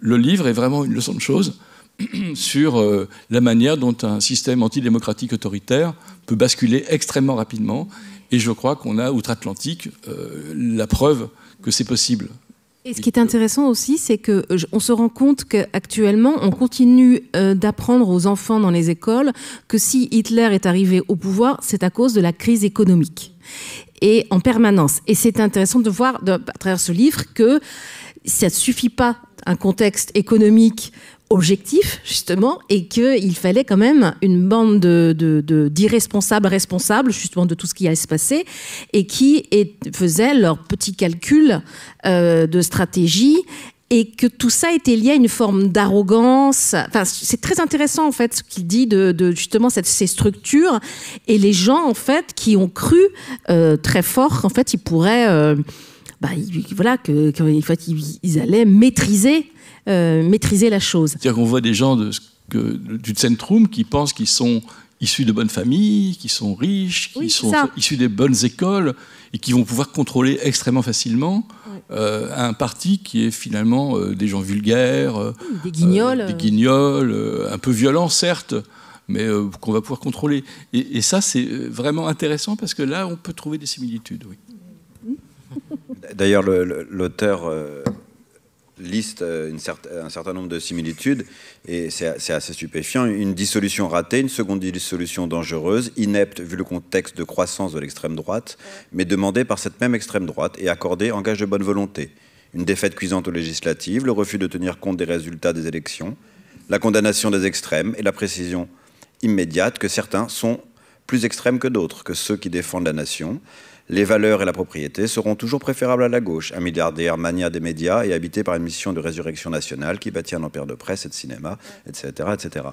le livre est vraiment une leçon de choses sur la manière dont un système antidémocratique autoritaire peut basculer extrêmement rapidement. Et je crois qu'on a, outre-Atlantique, la preuve que c'est possible. Et ce qui est intéressant aussi, c'est qu'on se rend compte qu'actuellement, on continue d'apprendre aux enfants dans les écoles que si Hitler est arrivé au pouvoir, c'est à cause de la crise économique. Et en permanence. Et c'est intéressant de voir, à travers ce livre, que ça ne suffit pas un contexte économique objectif, justement, et qu'il fallait quand même une bande d'irresponsables responsables, justement, de tout ce qui allait se passer, et qui faisaient leurs petits calculs de stratégie, et que tout ça était lié à une forme d'arrogance. Enfin, c'est très intéressant, en fait, ce qu'il dit de justement ces structures, et les gens, en fait, qui ont cru très fort qu'en fait, ils pourraient... voilà, qu'en fait, ils allaient maîtriser la chose. C'est-à-dire qu'on voit des gens du Zentrum qui pensent qu'ils sont issus de bonnes familles, qui sont riches, qui sont issus des bonnes écoles et qui vont pouvoir contrôler extrêmement facilement un parti qui est finalement des gens vulgaires, des guignols, un peu violents certes, mais qu'on va pouvoir contrôler. Et ça, c'est vraiment intéressant parce que là, on peut trouver des similitudes. Oui. D'ailleurs, l'auteur liste un certain nombre de similitudes, et c'est assez stupéfiant. Une dissolution ratée, une seconde dissolution dangereuse, inepte vu le contexte de croissance de l'extrême droite, mais demandée par cette même extrême droite et accordée en gage de bonne volonté. Une défaite cuisante aux législatives, le refus de tenir compte des résultats des élections, la condamnation des extrêmes et la précision immédiate que certains sont plus extrêmes que d'autres, que ceux qui défendent la nation. Les valeurs et la propriété seront toujours préférables à la gauche. Un milliardaire mania des médias et habité par une mission de résurrection nationale qui bâtit un empire de presse et de cinéma, etc., etc.